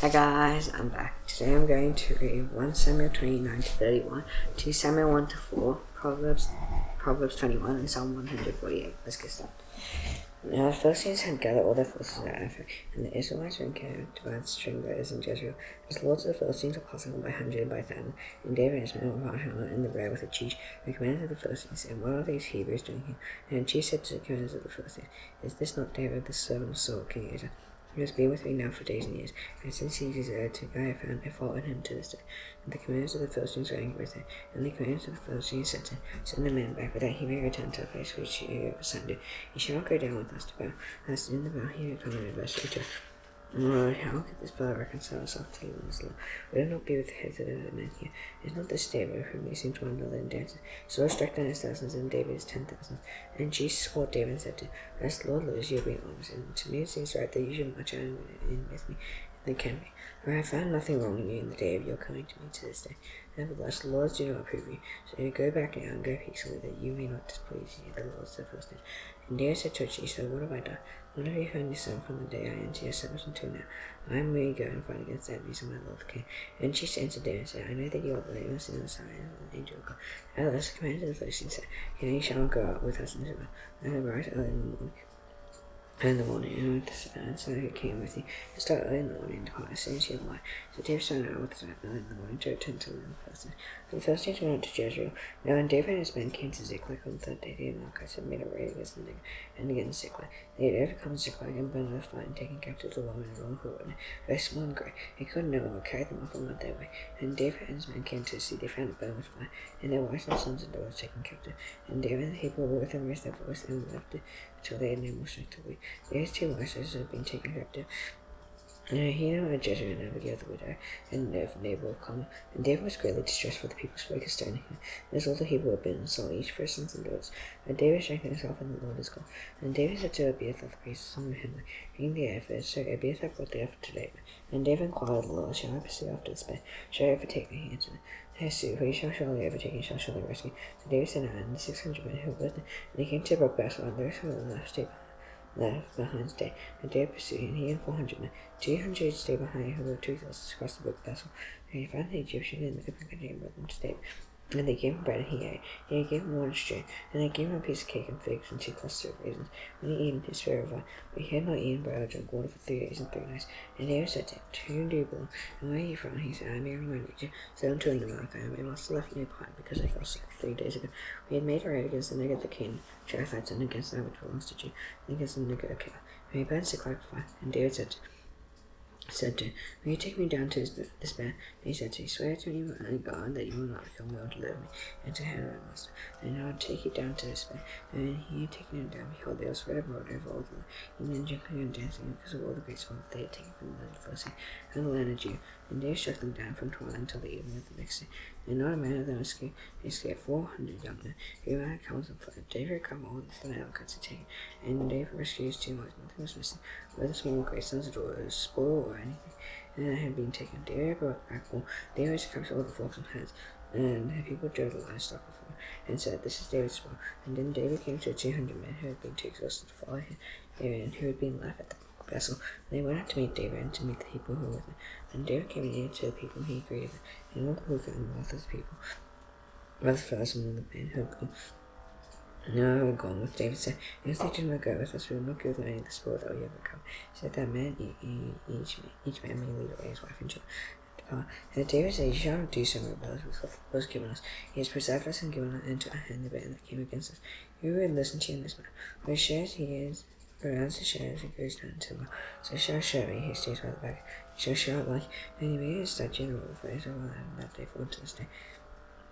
Hi guys, I'm back. Today I'm going to read 1 Samuel 29 to 31, 2 Samuel 1 to 4, Proverbs 21, and Psalm 148. Let's get started. Now the Philistines had gathered all their forces at Aphek, and the Israelites were encamped by stringbearers in Jezreel. As lords of the Philistines were passing on by hundred and by thousand, and David and his men were marching on in the rear with the chief. The commanders of the Philistines said, "What are these Hebrews doing here?" And the chief said to the commanders of the Philistines, "Is this not David, the servant of Saul, King of Israel? He has been with me now for days and years, and since he deserted to I have found a fault in him to this day." And the commanders of the Philistines were angry with him, and the commanders of the Philistines said to him, "Send the man back, but that he may return to the place which you have assigned him. He shall not go down with us to battle, as in the battle he may come an adversary to us. Lord, how could this fellow reconcile himself to you in this law? Would it not be with the heads of the men here? Is not this David, whom they seem to one another in dances? So struck down his thousands, and David his 10,000. And Jesus called David and said to him, "As the Lord lives, you have been honest, and to me it seems right that you should march out in with me in the camp. For I have found nothing wrong in you in the day of your coming to me to this day. Nevertheless, the Lords do not approve you. So you go back now and go peaceably, that you may not displease you, the Lords of the Philistines." And David said to Jesus, "So what have I done? What have you found your son from the day I entered your service until now? I may go and fight against the enemies of my Lord the King." And Jesus answered David and said, "I know that you are blameless in the sight of an angel of God." Nevertheless, the commanders of the Philistines said, "You shall not go up with us into battle. Let us rise early in the morning, and with the so who came with you, to start early in the morning and depart as soon as you have light." So David started out with the early in the morning to return to the Philistines. The Philistines went up to Jezreel. Now when David and his men came to Ziklag on the third day, the Amalekites had made a raid against the Negev and against Ziklag. They had overcome Ziklag and burned the fire and taken captive the women and all who were in it, both small and great. They could no longer carry them off and went their way. And David and his men came to the sea. They found it burned with fire, and their wives and sons and daughters taken captive. And David and the people who were with them raised their voice and left it until they had no more strength to weep. These two wives had been taken captive. He now had Jezreel and Abigail the widow, and Nabal of Carmel. And David was greatly distressed, for the people spoke of stoning him, as all the people had been, and Saul each for his sons and daughters. And David strengthened himself in the Lord his God. And David said to Abiathar the priest, son of Ahimelech, "Bring the ephod." So Abiathar brought the ephod to David. And David inquired of the Lord, "Shall I pursue after this man? Shall I overtake the hands of it? Pursue, for he shall surely overtake, and shall surely rescue." So David sent out and the 600 men who were with him, and they came to the brook Bethel, and those who were left stayed behind stayed, and David pursued, and he and 400 men. 200 stayed behind, who were too exhausted to cross the brook Bethel. And he found the Egyptian in the open country and brought them to David. And they gave him bread, and he ate. He gave him water and stew, and they gave him a piece of cake and figs and 2 clusters of raisins. When he ate, his spirit revived, but he had not eaten bread or drunk water for 3 days and 3 nights. And David said to him, "To whom do you belong, and where are you from?" He said, "I am Aaron my nature, so unto an Amalekite, and my master left me behind, because I fell sick 3 days ago. We had made a raid against the Negev the king, Cherethites, and against that which belongs to Jun, and against the Negev Killer. And we burned Ziklag with fire." And David said to him, "Will you take me down to this man?" And he said to him, "Swear to me by God that you will not kill me or deliver me into the hand of my master, and I will take you down to this man." And when he had taken him down, behold, they were spread abroad over all the land, even drinking and dancing, because of all the great spoil they had taken from the land of Philistine and the land of Judah. And David struck them down from twilight until the evening of the next day, and not a man of them escaped. They escaped 400 young men who had come and fled. David recovered all that the Amalekites had taken, and David rescued his 2 wives. Nothing was missing, whether small or great, sons or daughters, spoil or anything that had been taken. David brought back all. David captured all the flocks and herds, and the people drove the livestock before, and said, "This is David's spoil." And then David came to 200 men who had been too exhausted to follow him, and who had been left at the vessel. And they went out to meet David and to meet the people who were with him. And David came near to the people, he greeted them, and all the people and wealth of the people, well, the first among the men who had gone with David said, "If they do not go with us, we will not give them any of the spoil that we have recovered." So that man, each man may lead away his wife and children. And David said, "You shall not do so, my brothers, with what was given us. He has preserved us and given into our hand the band that came against us. We will listen to you in this matter. For as sure as he is, for as the shares he goes down to the well, so shall surely he stays by the back. He shall shout like, and he made his stud general for Israel and that day forward to this day."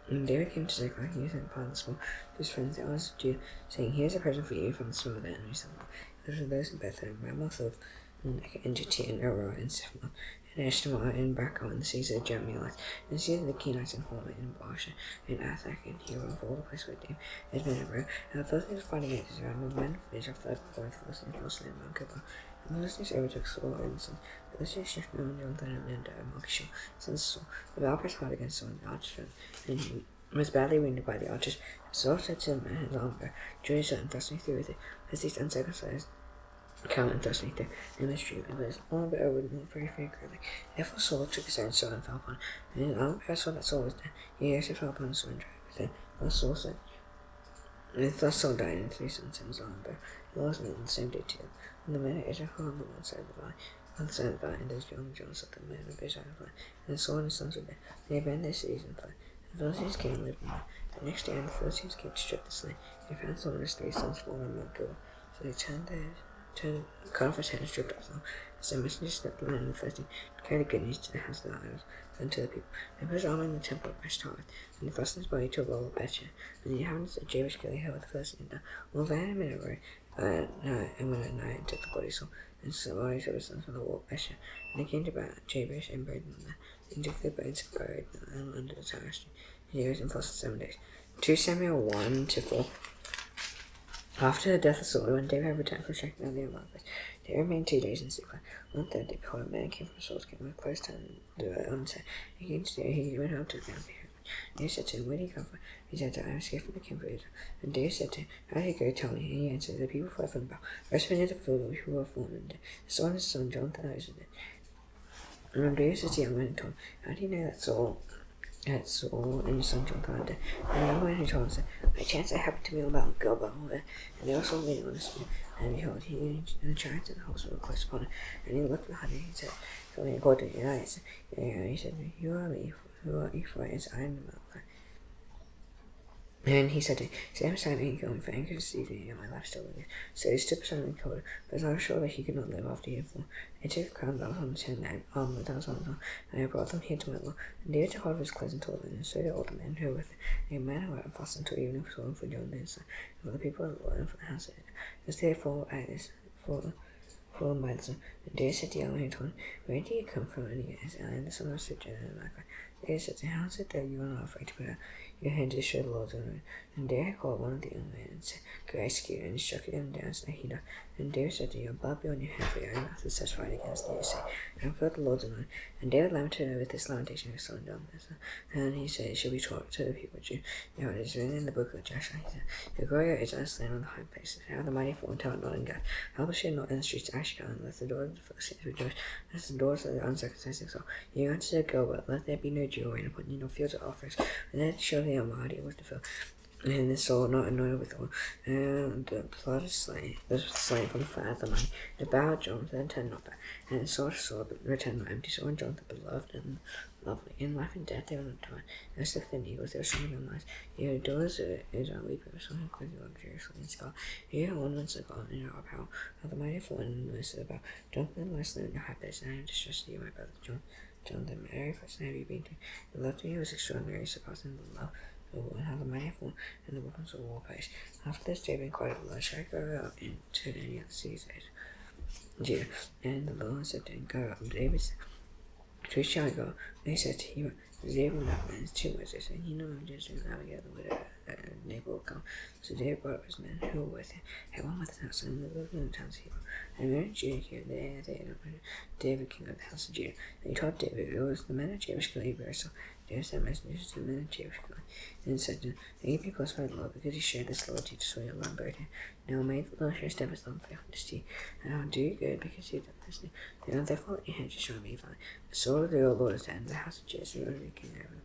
And David came to Ziklag, he sent part of the spoil to his friends the elders of Judah, saying, "Here is a present for you from the spoil of the enemies of the Lord." Those were those in Bethel, and Ramoth of and Jattir, and Aroer, and Siphmoth, and Eshtamoa, and Bacal, and the cities of the Jerahmeelites, and the cities of the Kenites, and Hormah, and Baasha, and Athak, and Hero, of all the place where David had been at Ro. And the Philistines were fighting against Israel, and the men of Israel fled before the Philistines were slain at Mount Gilboa. And the Philistines overtook Saul and his sons. The Philistines struck down Jonathan and Abner and Malchishua, sons of Saul. The battle pressed hard against Saul, and the archers fled, and he was badly wounded by the archers. Saul said to the man in his armor, "Draw your sword and thrust me through with it, lest these uncircumcised Count and thrust me there, and the street was all but over very quickly. Therefore Saul took his own sword and fell upon him. And all the saw that Saul was dead. He actually fell upon the sword and dragged with him. Thus Saul said, and thus Saul died, and 3 sons and his arm bear. The last man on the same day too. And the men of Israel fell on the one side of the valley. On the side of the valley, and those young Jones of the men of Israel fled. And the Saul and his sons were dead. They abandoned their cities and fled. The Philistines came and lived in them. The next day, the Philistines came to strip the slain. They found Saul and his 3 sons fallen on Mount Gilboa. So they cut off his head and stripped off them. So the messengers stepped the land of the Philistines to carry the good news to the house of the idols and to the people. They put his armor in the temple of Ashtaroth, and they fastened his body to a roll of Bethshan. And the inhabitants of Jabesh Gilead held the Philistines down. All van him in a road, and went at night and took the body Saul and the bodies of his sons from the wall of Bethshan. And they came to Jabesh and buried them there. And took their bones and buried them under the tower street. And he was in fasted 7 days. 2 Samuel 1-4. After the death of Saul, when David had returned from striking down the Amalekites, they remained 2 days in Ziklag. On the 3rd day, behold, a man came from Saul's camp with close down on his head. He came to David, he went up to the ground behind him. David said to him, where do you come from? He said, I escaped from the camp of Israel. And David said to him, how did you go? Tell me. And he answered, the people fled from the battle. Rest near the field, the people were fallen and dead. The Saul and his son Jonathan was dead. And David said to the young man and told him, how do you know that Saul and his son Jonathan are dead? And the young man who told him said, by chance I happened to be about Gilboa, and they also leaning on the spear. And behold, he and the chariots and the horse were close upon him. And he looked behind him, and he said, so when he called to him, he said, who are you for? It's I am the Malachite. And he said to him, stand beside me and kill me, for anger deceived me, and my life still with you. So he stood beside him and killed him, but I was sure that he could not live after he had fallen. They took a crown that was on his head, and that was on his arm, and I brought them here to my law. And David took hold of his clothes and told them, and so did all the men who were with him. And a man who had fasted until evening for Saul and for Jonathan his son, and for the people of the Lord and for the house of Israel. As they had fallen by the sun. And David said to the young man who told him, where do you come from? And he answered, I am the son of C.Jun and Michael. David said to him, how is it that you are not afraid to put out your hand to destroy the Lord's own? And David called one of the young men and said, go execute, and he struck him down so that he died. And David said to him, your blood be on your hand, for your own mouth is testified against you, say, and put the Lord's own. And David lamented with this lamentation of his son Jonathan. And he said, it shall be taught to the people of Judah. Now it is written in the book of Joshua, he said, the glory of Israel slain on the high places, how the mighty fall and tell not in God, how the shade not in the streets of Ashkelon, let the doors of the Philistines rejoice, let the doors of the uncircumcised exalt. You answered Gilboa, let there be no Jew reign upon you, no fields of offerings, and let it show the Almighty was to fill. And the soul not anointed with oil, and the blood is slain, was slain from the fat of the money. The bow of Jonathan turned not back, and the sword returned not empty. So when Jonathan beloved and lovely, in life and death they were not divine. And as if the eagles, they were stronger than lions. Here the daughters of Israel weeping, so who clothed you luxuriously in scarlet. Here ornaments of gold in your apparel, how the mighty fallen in the midst of the bow. Jonathan lies slain in your high place, and I have distressed you, my brother Jonathan, every person have you been to. The love to you was extraordinary, surpassing the love. And how the mighty fall and the weapons of war place. After this, David inquired of the Lord, shall I go up into any of the cities of Judah? And the Lord said to him, go up. And David said, to which shall I go? And he said to him, David went up, and his 2 words, they said, you know, just now together with Nabal will come. So David brought up his men who were with him, had one with his house, and they lived in the towns of Hebron. And men of Judah came there, David king of the house of Judah. And he told David, it was the men of Jabesh Gilead were so. David sent messengers to the men of Jabesh Gilead, and said to them, may you be blessed by the Lord, because he showed this loyalty to Saul your Lord and buried him. Now may the Lord show steadfast love and faithfulness to you, and I will do you good, because you have done this thing. Now therefore let your hands to show me valley. The sword of the Lord is dead, and the house of Jesse will be king over.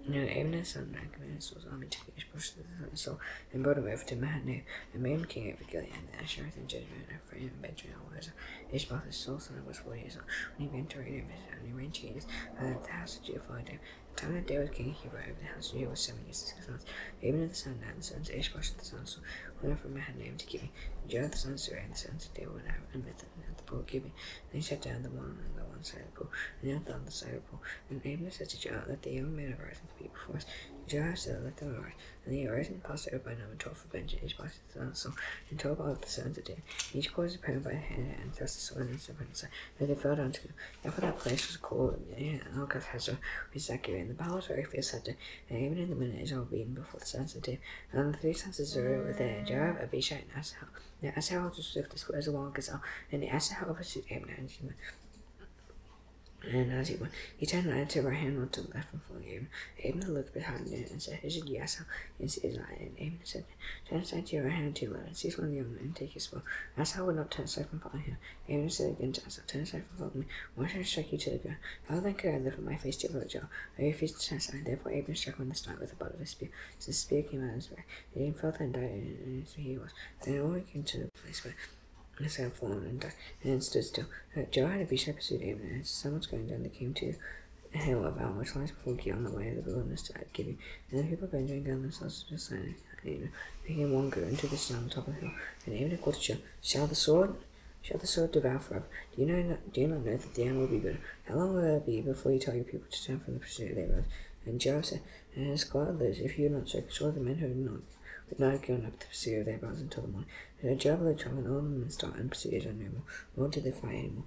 Now Abner his son commanded Saul's army to the Ishbosheth the Saul, and brought him over to Mahanaim, and made him king over Gilead, and Ashereth and Jezreel, and Ephraim and Benjamin, and Uzzah. Ishbosheth Saul's son was 40 years old when he began to reign over Israel, and he reigned 2 years. The house of Judah followed him. The time that David was king of Hebron over the house of Judah was 7 years and 6 months. Abner the son of Nan, the sons of Ishbosheth the son of Saul, went up from Mahanaim to Gibeon. And Joab the son of Zeruiah, the sons of David, went out and met them at the pool of Gibeon. And he sat down the one on the one side of the pool, and the other on the other side of the pool. And Abner said to Joab, let the young men arise and speak before us. Joab said, let them arise. And they arose and passed over by number 12 for Benjamin, Ishbosheth the son of Saul, and 12 of the sons of David. Each caught his opponent by the hand, and thrust the sword in his opponent's side, and they fell down to him. Therefore that place was called Algath-Hazor, which is accurate. And the battle was very fierce that day, and even in the minute Israel beaten before the sons of David. And the 3 sons of Zeruiah were there, Joab, Abishai, and Asahel. Now Asahel was swift as a wild gazelle, and the Asahel pursued Abner and his men. And as he went, he turned neither to the right hand nor to the left from following Abram. Abram looked behind him and said, "Is it yes?" And his eye. And Abram said, "Turn aside to your right hand and to your left, and seize one of the young men and take his spoil." Asahel would not turn aside from following him. Abram said again to Asahel, "Turn aside from following me. Why should I strike you to the ground? How then could I lift up my face to your jaw? I refused to turn aside." Therefore Abram struck him in the stomach with the butt of his spear. So the spear came out of his back. Abram fell and died, and so he was. Then all came to the place where the sand fallen and died, and stood still. Joe had a beast that pursued Abram, and as the sun was going down, they came to a hill of Al, which lies before Gil on the way of the wilderness to Gibeon. And the people going down themselves to the sign of Abram, making one go into the snow on top of the hill. And Abram called to Joe, "Shall the sword devour forever? Do you not know that the end will be bitter? How long will it be before you tell your people to turn from the pursuit of their brothers?" And Joe said, "As God lives, if you had not so persuaded the men who would not have given up the pursuit of their brothers until the morning." And Joab looked up, and all the men started and pursued no more, nor did they fight anymore.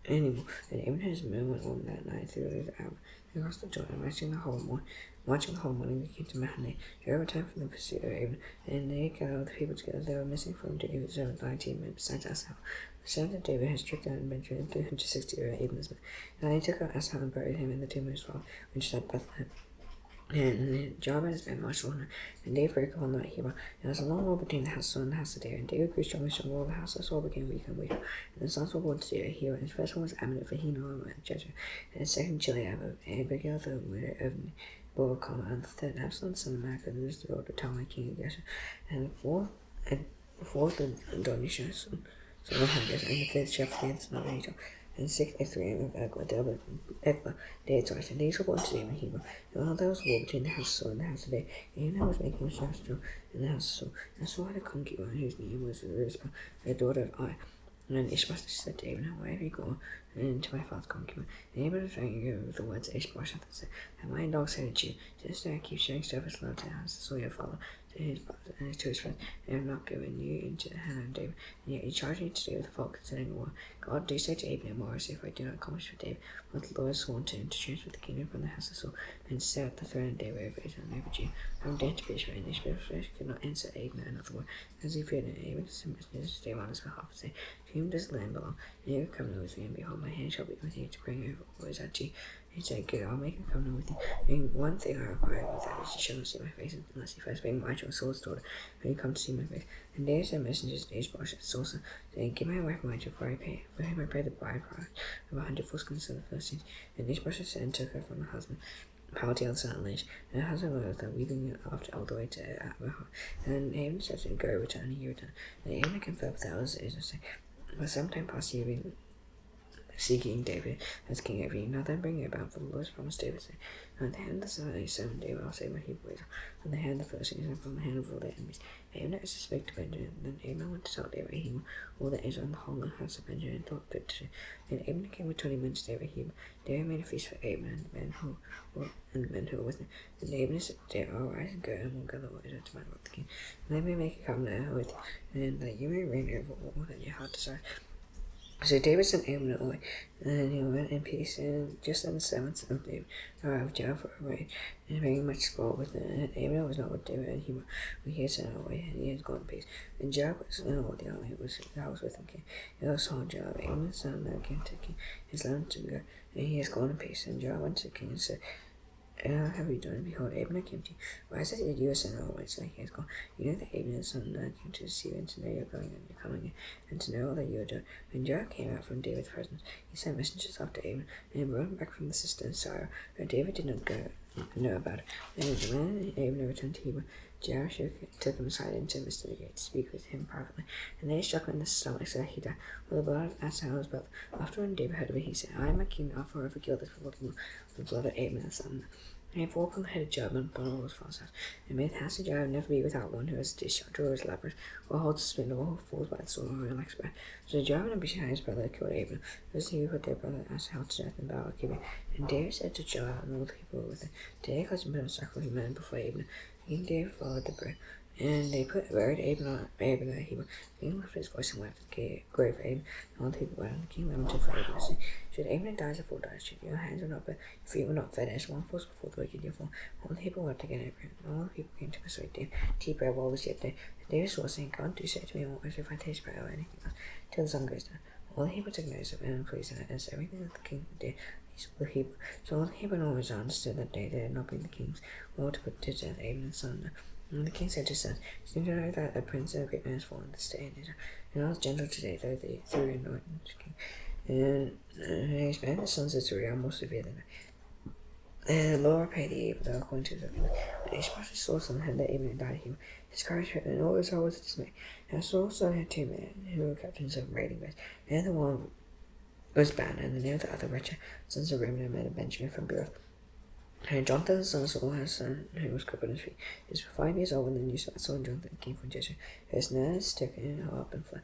And Abram and his men went on that night through the hour. They crossed the Jordan, marching the whole morning, they came to Mahanaim. Joab returned from the pursuit of Abram, and they gathered the people together. They were missing from David's 19 men, besides Asahel. The sons of David had struck down Benjamin 360 of Abram's men. And they took out Asahel and buried him in the tomb of his father, which is at Bethlehem. And Joab and his men marched on, and David broke upon the Hebron. There was a long war between the house of Saul and the house of David, and David grew stronger and stronger, while the house of Saul became weaker and weaker. And the sons were born to David. His first one was Amnon, for he knew him and Jezreel, and the second Chileab, Abigail the widow of Bochum, and the third Absalom son of Maacah, who was the daughter of Talmai king of Geshur, and the fourth Adonijah son of Haggith, and the fifth Shepherd son of Rachel, and sixth Ephraim of Eglah, David's wife. And these were born to David in Hebron. And while there was war between the house of Saul and the house of David, Ahab was making himself strong in the house of Saul. And Saul had a concubine whose name was Rizpah, the daughter of Ai. And Ishbosheth said to Abram, "Why have you gone into my father's concubine?" And Abram was angry with the words of Ishbosheth and said, "Have my dogs hated you? Just so I keep showing service love to the house of Saul your father, to his brothers and to his friends, and have not given you into the hand of David. And yet you charge me today with the fault concerning the war. God, do say to Abram, Morris, if I do not accomplish for David what the Lord has sworn to him, to transfer the kingdom from the house of Saul, and set up the throne of David over Israel and over Judah. I am dead to be Israel, and Ishbosheth could not answer Abram another word, as he feared, and Abram sent messengers to David on his behalf, saying, To whom does the land belong? And you have covenant with me, and behold, my hand shall be with you to bring over all is at you. He said, Good, I'll make a covenant with you. And one thing I require of you, that is, you shall not see my face, unless you first bring Michal, Saul's daughter, when you come to see my face. And David sent messengers to Ishbosheth, Saul, saying, Give my wife Michal, for whom I pay the bride price of 100 foreskins of the Philistines. And Ishbosheth sent and took her from her husband, Paltiel the son of Laish. And her husband was there, weeping after all the way to Abraham. And Abram said to him, Go, return, and he returned. And Abram confirmed with the elders of Israel, saying, For some time past you have been seeking David as king over you. Now then bring it about, for the Lord has promised David, saying, At the hand of the son of David I'll save my Hebrew Israel, from the hand of the Philistines and from the hand of all their enemies. Abram next spake to Benjamin. Then Abram went to tell David all that Israel and the whole house of Benjamin thought good to do. And Abram came with 20 men to David. David made a feast for Abram and the men who were with him. And Abram said to David, I'll rise and go, and we'll gather all Israel to my lord the king. And I may make a covenant with you, and that you may reign over all that your heart desires. So David sent Abram away, and he went in peace, and just then the servants of David arrived Joab for a raid, and bringing much spoil with them. And Abram was not with David, and he had sent away, and he had gone in peace. And Joab and all the army that was with him came. He also saw Joab, Abram's son, that came to king, his land to go, and he has gone in peace. And Joab went to the king and said, have you done? Behold, Abner came to you. Why is it that you are sent away? So he has gone. You know that Abner's son came to see you, and to know your going and your coming, and to know all that you are doing. When Joab came out from David's presence, he sent messengers after Abner, and brought him back from the cistern of Sirah, but David did not know about it. And when Abner returned to Hebron, Joab took him aside into the midst of the gate to speak with him privately, and they struck him in the stomach so that he died. Well, the blood of Asahel was both. After when David heard of it, he said, I am a king, now forever kill this before the blood of Abner, son. And he fought upon the head of Joab and upon all his father's house. And may the house of Joab never be without one who has a discharge, or is leprous, or holds a spindle, or falls by the sword, or like spread. So Joab and Abishai his brother killed Abner, because he put their brother Asahel to death in battle at Gibeon. And David said to Joab and all the people with him, Today cause him put on sacrifice men before Abner. King David followed the bread. And they buried Abner at Hebron. The king lifted his voice and wept at the grave of Abner, and all the people wept, and the king lamented for Abner, saying, Should Abner die as a fool dies, should your hands were not but your feet were not fed, as one falls before the wicked, you fall. All the people wept again over him, and all the people came to persuade David to eat bread while it was yet day. And David swore, saying, God, do say to me, what if I taste bread or anything else, till the sun goes down. All the people took notice of it and praised it as everything that the king did. So all the Hebrew nobles understood that they did not bring the king's will to put to death Abel and son. And the king said to his sons, "Seem to know that a prince and a great man has fallen this day in Israel. And I was gentle today, though they threw in the king. And his men, the sons of Zeruiah, are more severe than and the Lord repaid the evil according to the covenant. When Ishmael saw son had that Abel and died him, his courage hurt, and all Israel was dismayed. And Saul also had 2 men who were captains of raiding bands, and the one was Ban, and the name of the other Rechah, sons of Reuben and men of Benjamin from Beerah. And Jonathan, the son of Saul, had a son who was crippled in his feet. He was 5 years old when the news about Saul and Jonathan came from Jezreel. His nurse took him up and fled.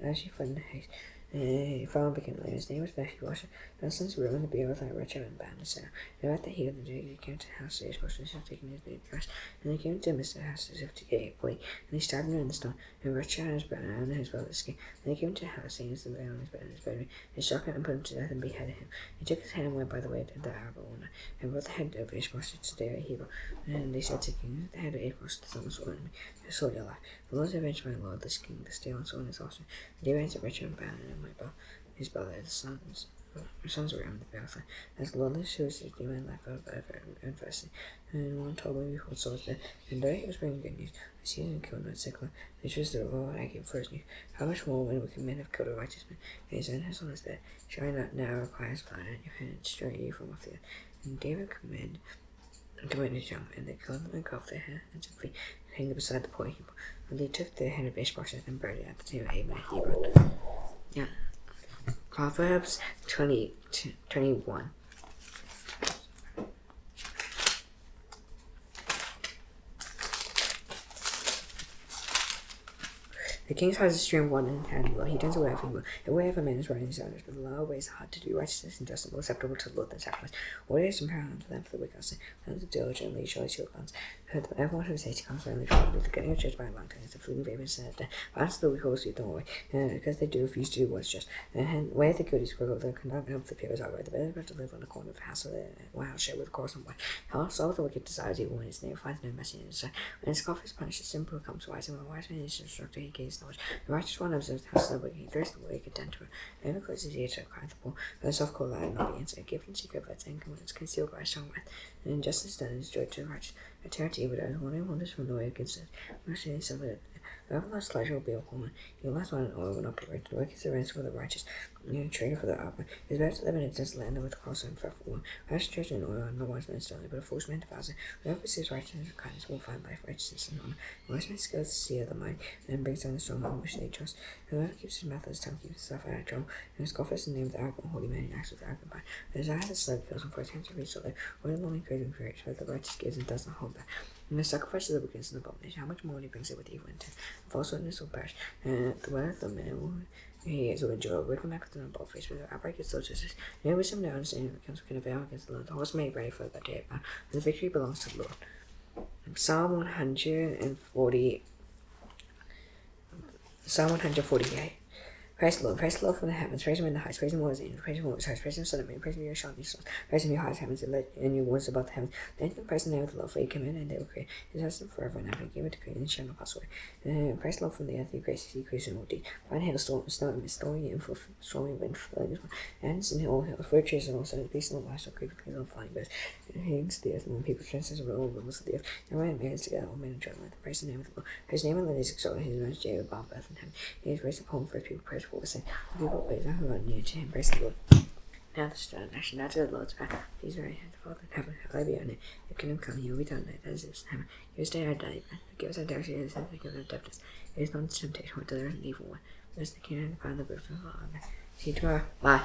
As she fled in haste, he fell and became lame. His name was Mephibosheth. The sons of Reuben, the Beerah, without Rechah and Ban, and Sarah. And at the heat of the day, they came to the house of Ishbosheth, and had taken his baby rest. And they came to him the house as if to get a boy. And they stabbed him in the stone. And Rechah and his brother and his brother escaped. And they came to the house, saying, "Is the man on his bed and his baby?" They struck him and put him to death and beheaded him. He took his head and went by the way to the Arabah owner, and brought the head of Ishbosheth to the Hebrew. And they said to the king, "The head of Ishbosheth, the son of Saul, and the sword your life. The Lord has avenged my lord, this king, this day on Saul and his offspring." And they ran to Rechah and Ban and my brother. His brother, the sons were around the battle. As the Lord lives, who is 60 men left out of adversity. And one told me before Saul was dead, and though he was bringing good news, I see him killed not Ziklah, which was the Lord I gave first news. How much more when wicked men have killed a righteous man, and his own son is dead? Shall I not now require his blood at your hand and destroy you from off the earth? And David commanded his young men, and they killed them and cut off their head and took feet, and hanged them beside the poor Hebrew. And they took the head of Ishbosheth and buried it at the tomb of Abel and Hebron. Yeah. Proverbs 21. The king's heart is extreme one and handle. He turns away if he will. The way of a man is right in his others, but the law ways hard to do righteousness and justice, acceptable to the Lord than sacrifice. Warriors and power unto them for the wicked sin. And the diligently surely shield guns. Everyone who is hasty comes around the trouble. The getting of judged by a long time is a fleeting baby and sin of death. Violence to the wicked will sweep them away, because they do refuse to do what is just. And where the good is quick, the conduct of the pure is outright. The better is to live on the corner of the house of the wild share with course and white. Also the wicked desires evil when his neighbor finds no mercy in his sight. When his scoff is punished, the simple becomes wise, and when a wise man is instructed, he gains knowledge. The righteous one observes the house of the wicked, he throws the wicked down to her. Never closes his ear to cry the poor, but the soft call loud and not be answered. Give in secret, but anger when it's concealed by a strong wrath. And injustice done is joy to the righteous. A terror to evil doers, one who wanders from the way against it. Mercy is of it. Whoever loves pleasure will be a woman. He who loves wine and oil will not be rich. The wicked is a ransom for the righteous, and a traitor for the upright. It is better to live in a desolate land than with a cross and fretful one. Righteous treasure and oil and no wise man stone, but a foolish man devours it. Whoever pursues righteousness and kindness will find life, righteousness, and honor. The wise man scales the sea of the mind, and brings down the strong man which they trust. Whoever keeps his mouth at his tongue keeps himself out of trouble, and his scoff is the name of the arrogant holy man who acts with arrogant pride. The desire of the slave kills him, for his hands are reached to live. What a lonely craving for rich, but the righteous gives and does not hold back. And the sacrifice of the wicked is an abomination. How much more when he brings it with evil intent? False witness will perish, and the word of the man will he is will endure. Wicked man puts on a bold face, but the upright gets still justice. No wisdom, no understanding of the counsel can avail against the Lord. The horse may be ready for that day of battle, and the victory belongs to the Lord. Psalm 148. Praise the Lord from the heavens, praise him in the heights, praise him all his angels, praise him all his hosts, praise him son of man, praise him your shining stars, praise him your highest heavens, and your waters above the heavens. Then praise the name of the Lord, for he commanded and they will create. His wisdom forever and ever, he gave it to create, and shall not pass away. Praise the Lord from the earth, your grace he creates in all deed. Fine hail, storm, snow, and mist, stormy and full stormy wind, flowing and in all hills, for trees and all sides, beasts and all livestock, creeping things on flying birds, and hangs the earth, and when people transcends over all rivers of the earth, and when man is together, all men and children, praise the name of the Lord. His name alone is exalted, his majesty above earth and heaven. He has raised up home for his people, praise for the same. People praise who are near to him, praise the Lord. Now the stone nation, now to the Lord's wrath. Please very hand, Father in heaven, hallowed be your name. Your kingdom come, your will be done, as it is in heaven. Give us day our daily bread. Forgive us our debts, as we forgive our debtors. It is not into temptation, but deliver us from the evil one. Bless the kingdom and the power and the glory forever. Amen. See you tomorrow. Bye.